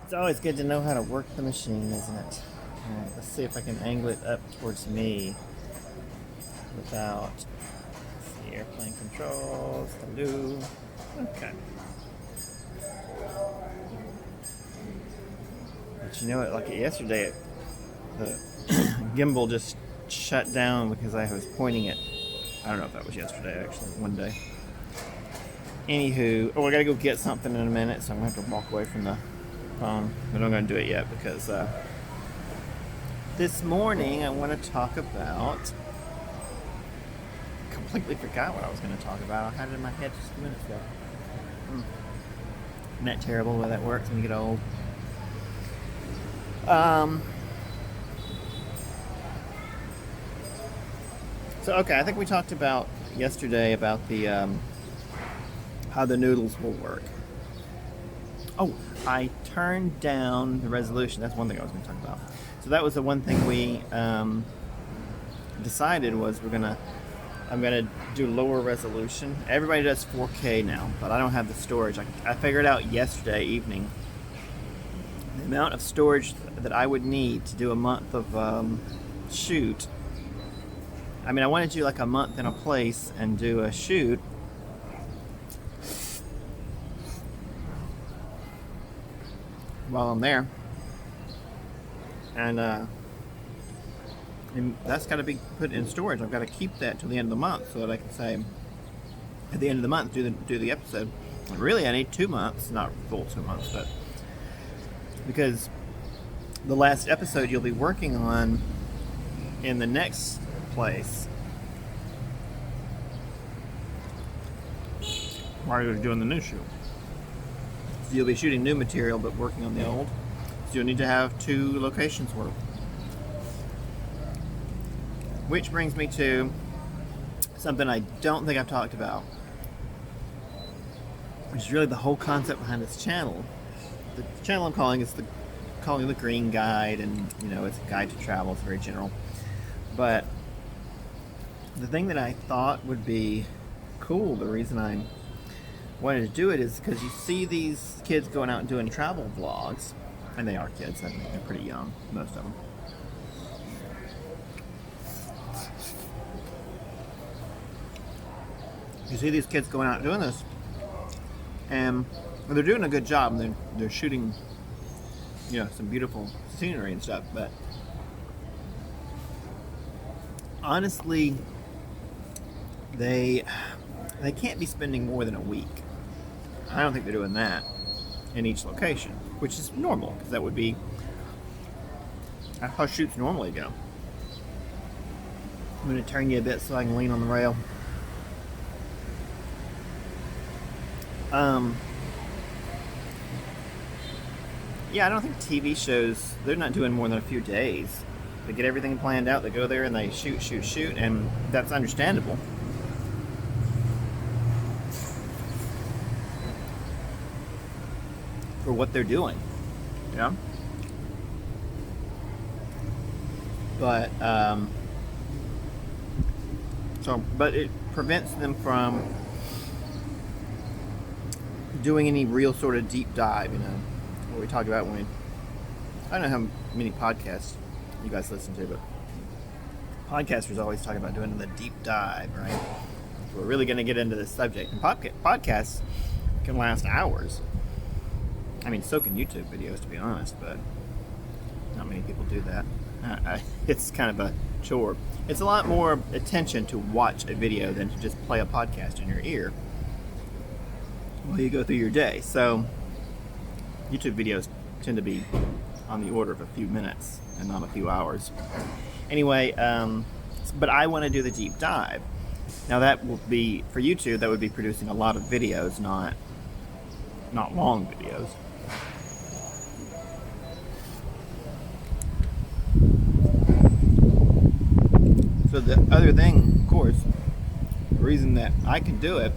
It's always good to know how to work the machine, isn't it? Alright, let's see if I can angle it up towards me without, let's see, airplane controls, hello. Okay. But you know what, like yesterday, the gimbal just shut down because I was pointing it. I don't know if that was yesterday, actually, one day. Anywho, I gotta go get something in a minute, so I'm gonna have to walk away from the phone. But I'm gonna do it yet because this morning I want to talk about. Completely forgot what I was going to talk about. I had it in my head just a few minutes ago. Isn't that terrible the way that works when you get old? So okay, I think we talked about yesterday about the how the noodles will work. Oh, I turned down the resolution. That's one thing I was going to talk about. So that was the one thing we decided was I'm gonna do lower resolution. Everybody does 4K now, but I don't have the storage. I figured out yesterday evening the amount of storage that I would need to do a month of shoot. I mean, I want to do like a month in a place and do a shoot. While I'm there, and that's got to be put in storage. I've got to keep that till the end of the month so that I can say at the end of the month do the episode. Really, I need 2 months, not full 2 months, but because the last episode you'll be working on in the next place while you're doing the new shoot. So you'll be shooting new material but working on the old. So you'll need to have 2 locations work. Which brings me to something I don't think I've talked about, which is really the whole concept behind this channel. The channel I'm calling is calling the Green Guide, and you know it's a guide to travel. It's very general. But the thing that I thought would be cool, the reason I wanted to do it is because you see these kids going out and doing travel vlogs, and they are kids. I think they're pretty young, most of them. You see these kids going out doing this, and they're doing a good job. And they're shooting, you know, some beautiful scenery and stuff. But honestly, they can't be spending more than a week. I don't think they're doing that in each location, which is normal because that would be how shoots normally go. I'm going to turn you a bit so I can lean on the rail. Yeah, I don't think TV shows, they're not doing more than a few days. They get everything planned out, they go there and they shoot, and that's understandable. For what they're doing, yeah. But but it prevents them from doing any real sort of deep dive, you know, what we talk about when I don't know how many podcasts you guys listen to, but podcasters always talk about doing the deep dive, right? We're really going to get into this subject, and podcasts can last hours. I mean, so can YouTube videos, to be honest, but not many people do that. It's kind of a chore. It's a lot more attention to watch a video than to just play a podcast in your ear while you go through your day. So YouTube videos tend to be on the order of a few minutes and not a few hours. Anyway, but I want to do the deep dive. Now that will be, for YouTube, that would be producing a lot of videos, not long videos. So the other thing, of course, the reason that I can do it,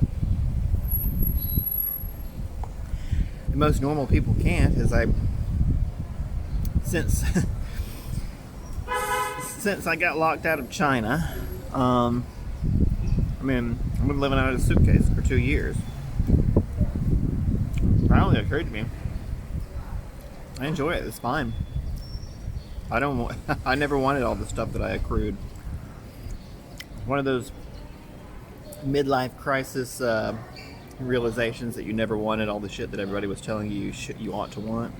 and most normal people can't, is since I got locked out of China, I mean, I've been living out of a suitcase for 2 years. Finally, it occurred to me, I enjoy it. It's fine. I don't want, I never wanted all the stuff that I accrued. One of those midlife crisis realizations that you never wanted all the shit that everybody was telling you you ought to want.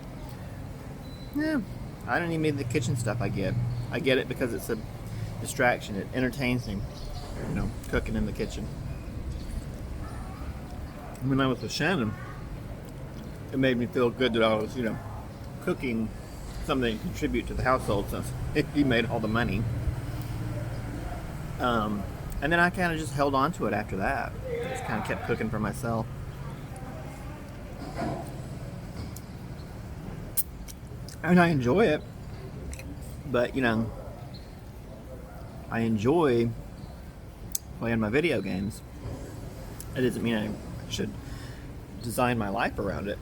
Yeah, I don't even need the kitchen stuff. I get it because it's a distraction. It entertains me, cooking in the kitchen. When I was with Shannon, it made me feel good that I was, cooking something to contribute to the household since he made all the money. And then I kind of just held on to it after that. Just kind of kept cooking for myself. And I enjoy it. But, I enjoy playing my video games. It doesn't mean I should design my life around it.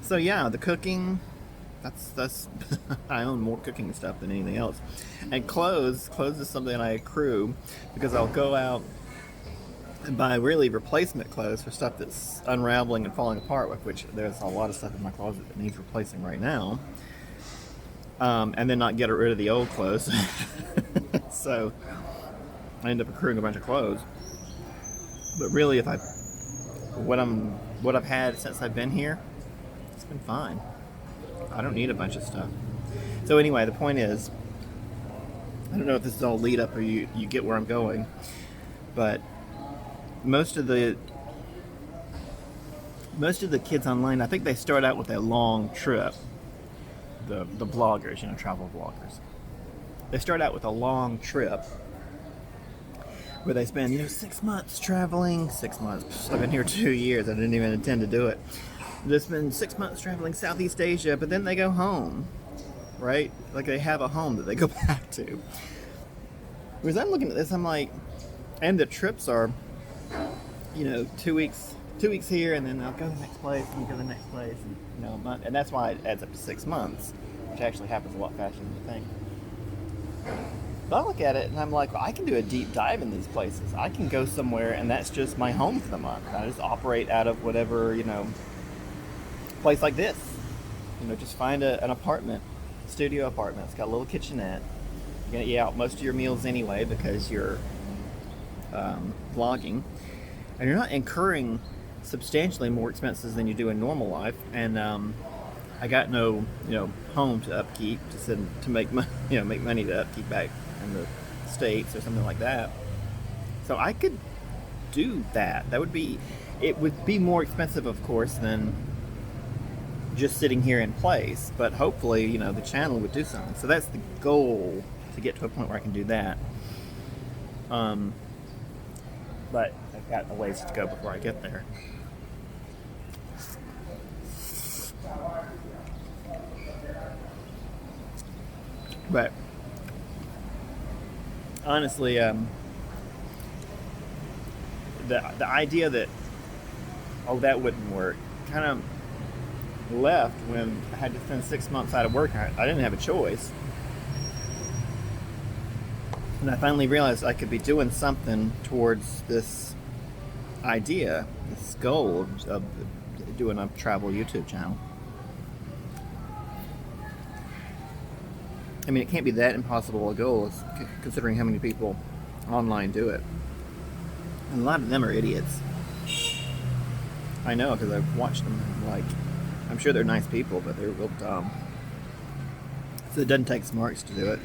So yeah, the cooking, that's I own more cooking stuff than anything else. And clothes is something I accrue because I'll go out and buy really replacement clothes for stuff that's unraveling and falling apart, with which there's a lot of stuff in my closet that needs replacing right now. And then not get rid of the old clothes. So I end up accruing a bunch of clothes. But really, what I've had since I've been here, it's been fine. I don't need a bunch of stuff. So anyway, the point is, I don't know if this is all lead up or you get where I'm going, but most of the kids online, I think they start out with a long trip. The vloggers, travel vloggers. They start out with a long trip where they spend 6 months traveling. 6 months. I've been here 2 years. I didn't even intend to do it. They spend 6 months traveling Southeast Asia, but then they go home, right? Like they have a home that they go back to. Whereas I'm looking at this, I'm like, and the trips are, 2 weeks here, and then I'll go to the next place, and go to the next place, and a month, and that's why it adds up to 6 months, which actually happens a lot faster than you think. But I look at it and I'm like, well, I can do a deep dive in these places. I can go somewhere and that's just my home for the month. I just operate out of whatever, place like this. Just find an apartment, studio apartment. It's got a little kitchenette. You're going to eat out most of your meals anyway because you're vlogging. And you're not incurring substantially more expenses than you do in normal life. And I got no, home to upkeep to make money to upkeep back in the States or something like that. So I could do that. It would be more expensive, of course, than just sitting here in place. But hopefully, the channel would do something. So that's the goal, to get to a point where I can do that. But I've got a ways to go before I get there. But honestly, the idea that that wouldn't work kind of left when I had to spend 6 months out of work. I didn't have a choice, and I finally realized I could be doing something towards this idea, this goal of doing a travel YouTube channel. I mean, it can't be that impossible a goal, considering how many people online do it. And a lot of them are idiots. I know, because I've watched them. I'm sure they're nice people, but they're real dumb. So it doesn't take smarts to do it.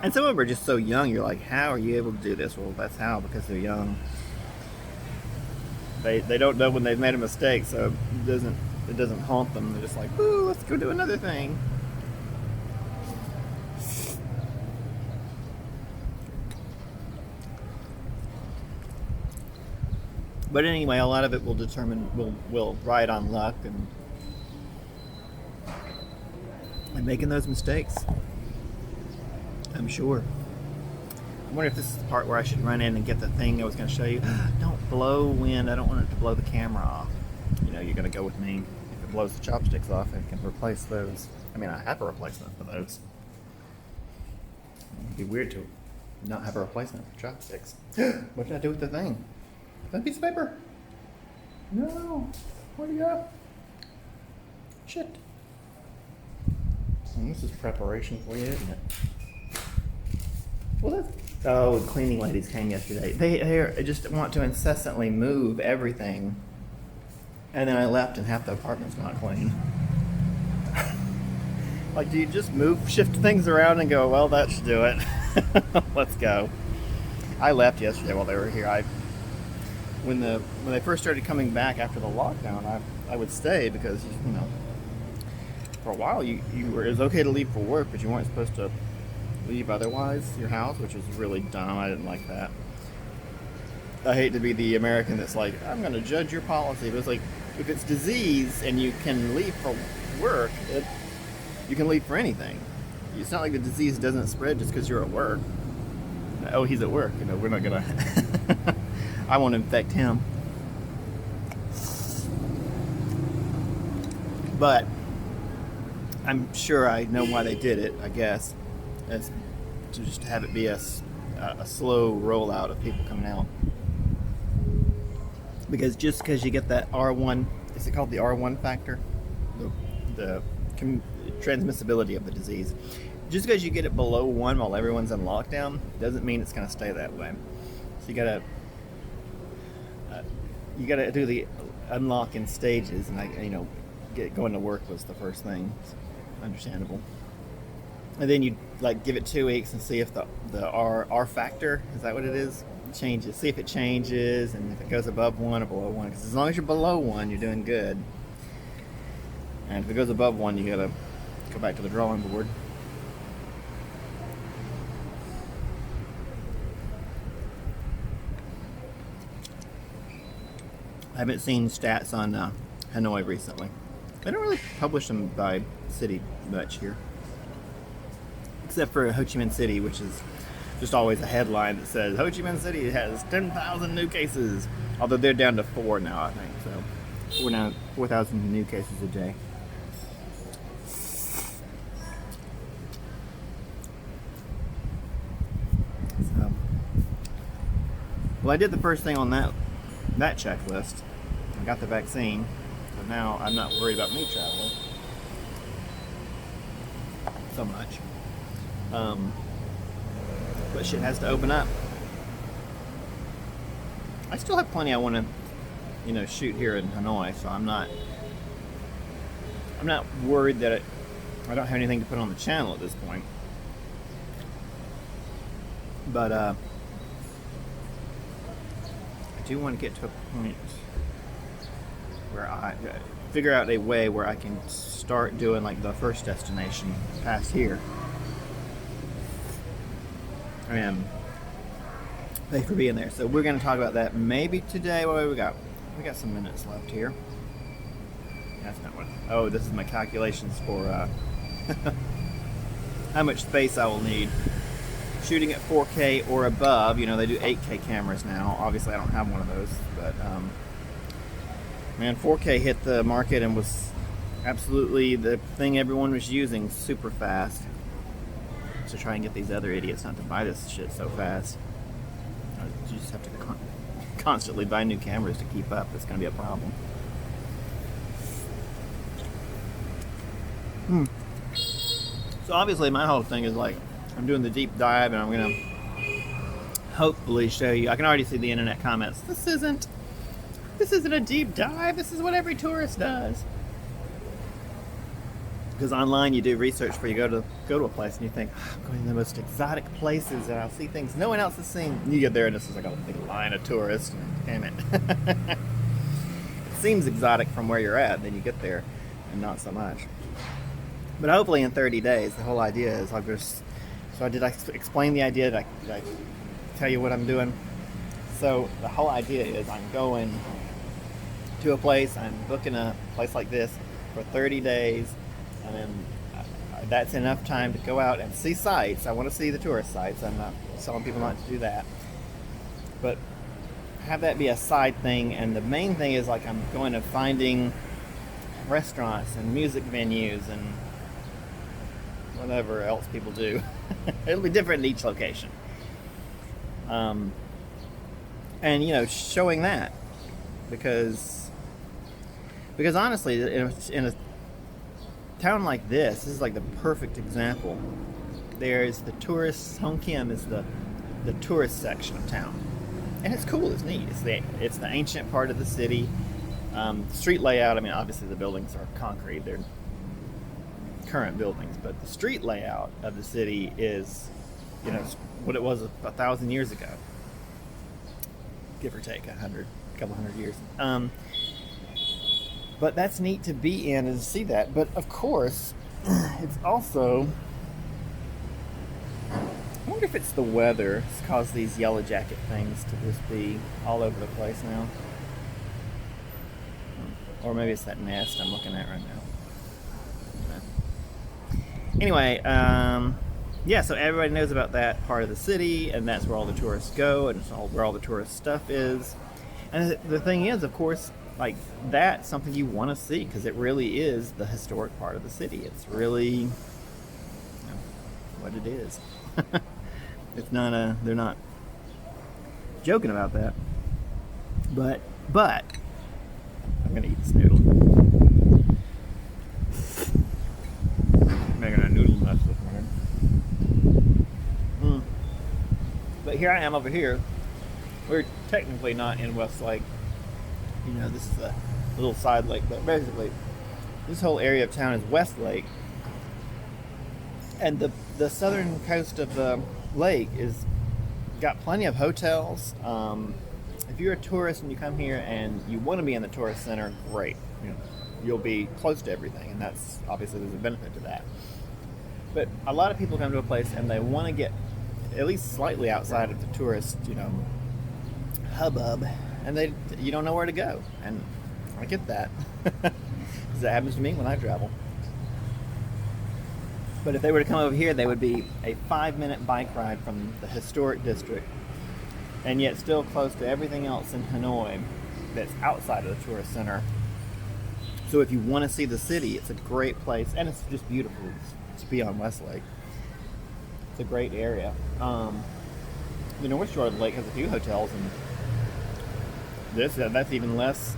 And some of them are just so young, you're like, how are you able to do this? Well, that's how, because they're young. They don't know when they've made a mistake, so it doesn't haunt them. They're just like, ooh, let's go do another thing. But anyway, a lot of it will ride on luck and making those mistakes, I'm sure. I wonder if this is the part where I should run in and get the thing I was going to show you. Don't blow wind. I don't want it to blow the camera off. You're going to go with me. If it blows the chopsticks off, I can replace those. I mean, I have a replacement for those. It'd be weird to not have a replacement for chopsticks. What did I do with the thing? That piece of paper? No. Where'd it go? Shit. This is preparation for you, isn't it? Well, the cleaning ladies came yesterday. They just want to incessantly move everything. And then I left and half the apartment's not clean. Like, do you just shift things around and go, well, that should do it. Let's go. I left yesterday while they were here. When they first started coming back after the lockdown, I would stay because, for a while it was okay to leave for work, but you weren't supposed to leave otherwise your house, which was really dumb. I didn't like that. I hate to be the American that's like, I'm going to judge your policy, but it's like, if it's disease and you can leave for work, you can leave for anything. It's not like the disease doesn't spread just because you're at work. Oh, he's at work. We're not gonna. I won't infect him. But I'm sure I know why they did it. I guess as to just have it be a slow rollout of people coming out. Because just because you get that R1, is it called the R1 factor? The transmissibility of the disease. Just because you get it below 1 while everyone's in lockdown doesn't mean it's going to stay that way. So you gotta do the unlock in stages, and going to work was the first thing. It's understandable. And then you give it 2 weeks and see if the R factor, is that what it is, changes. See if it changes and if it goes above 1 or below 1. Because as long as you're below 1, you're doing good. And if it goes above 1, you gotta go back to the drawing board. I haven't seen stats on Hanoi recently. They don't really publish them by city much here. Except for Ho Chi Minh City, which is just always a headline that says, Ho Chi Minh City has 10,000 new cases. Although they're down to 4 now, I think. So 4,000 new cases a day. Well, I did the first thing on that checklist. I got the vaccine, so now I'm not worried about me traveling so much. But shit has to open up. I still have plenty I want to, shoot here in Hanoi, so I'm not worried that I don't have anything to put on the channel at this point. But I do want to get to a point where I figure out a way where I can start doing the first destination past here. And pay for being there. So we're going to talk about that maybe today. What do we got? We got some minutes left here. That's not what. Oh, this is my calculations for how much space I will need. Shooting at 4K or above, they do 8K cameras now. Obviously, I don't have one of those, but man, 4K hit the market and was absolutely the thing everyone was using super fast. To try and get these other idiots not to buy this shit so fast. You just have to constantly buy new cameras to keep up. It's going to be a problem. So obviously, my whole thing is I'm doing the deep dive, and I'm going to hopefully show you. I can already see the internet comments. This isn't a deep dive. This is what every tourist does. Because online you do research before you go to a place, and you think, I'm going to the most exotic places, and I'll see things no one else has seen. And you get there, and it's just a big line of tourists. And damn it. It seems exotic from where you're at, then you get there, and not so much. But hopefully in 30 days, the whole idea is did I explain the idea? Did I tell you what I'm doing? So the whole idea is I'm going to a place, I'm booking a place like this for 30 days, and then that's enough time to go out and see sites. I want to see the tourist sites. I'm not telling people not to do that. But have that be a side thing, and the main thing is I'm going to finding restaurants and music venues and whatever else people do. It'll be different in each location. And showing that, because honestly, in a town like this is like the perfect example. There's the tourists. Hongkiem is the tourist section of town, and it's cool. It's neat. It's the ancient part of the city. Street layout. I mean, obviously the buildings are concrete. They're current buildings, but the street layout of the city is, what it was 1,000 years ago, give or take a couple hundred years. But that's neat to be in and to see that. But of course, it's also, I wonder if it's the weather. It's caused these yellow jacket things to just be all over the place now. Or maybe it's that nest I'm looking at right now. Anyway, yeah, so everybody knows about that part of the city, and that's where all the tourists go, and it's where all the tourist stuff is. And the thing is, of course, like, that's something you want to see, because it really is the historic part of the city. It's really what it is. It's not they're not joking about that. But I'm gonna eat this noodle. Making a noodle mess this morning. But here I am over here. We're technically not in Westlake. This is a little side lake, but basically this whole area of town is Westlake. And the southern coast of the lake is got plenty of hotels. If you're a tourist and you come here and you want to be in the tourist center, great. You'll be close to everything, and that's obviously there's a benefit to that. But a lot of people come to a place and they want to get at least slightly outside of the tourist, hubbub, and you don't know where to go. And I get that, because that happens to me when I travel. But if they were to come over here, they would be a 5-minute bike ride from the historic district, and yet still close to everything else in Hanoi that's outside of the tourist center. So if you want to see the city, it's a great place, and it's just beautiful to be on Westlake. It's a great area. The North Shore of the lake has a few hotels, and that's even less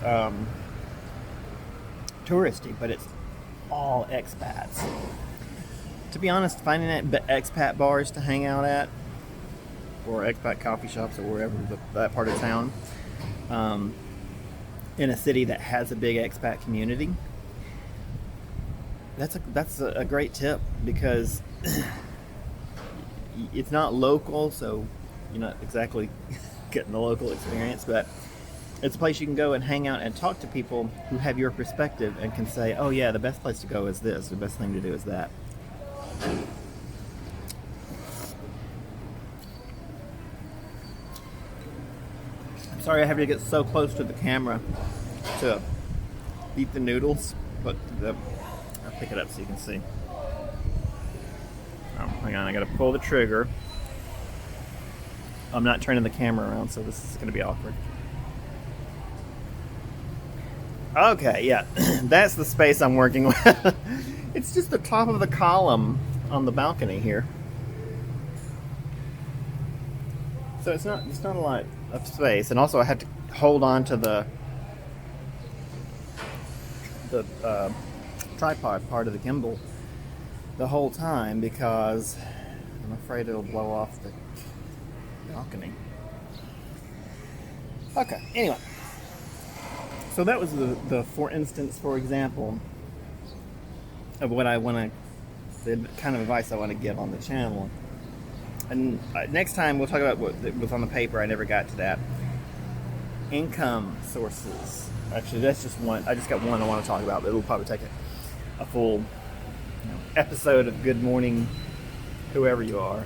touristy, but it's all expats. To be honest, finding expat bars to hang out at, or expat coffee shops, or wherever that part of town, in a city that has a big expat community, that's a great tip, because it's not local, so you're not exactly getting the local experience, but it's a place you can go and hang out and talk to people who have your perspective and can say, oh yeah, the best place to go is this, the best thing to do is that. I'm sorry I have to get so close to the camera to eat the noodles, but I'll pick it up so you can see. Oh, hang on, I gotta pull the trigger. I'm not turning the camera around, so this is gonna be awkward. Okay, yeah, that's the space I'm working with. It's just the top of the column on the balcony here. So it's not a lot of space, and also I had to hold on to the tripod part of the gimbal the whole time, because I'm afraid it'll blow off the balcony. Okay, anyway. So that was the for example of what I want to, the kind of advice I want to give on the channel. And next time we'll talk about what was on the paper. I never got to that. Income sources. Actually, that's just one. I just got one I want to talk about, but it'll probably take a full episode of Good Morning, Whoever You Are,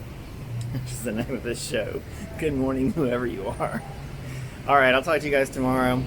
which is the name of this show. Good morning, whoever you are. All right, I'll talk to you guys tomorrow.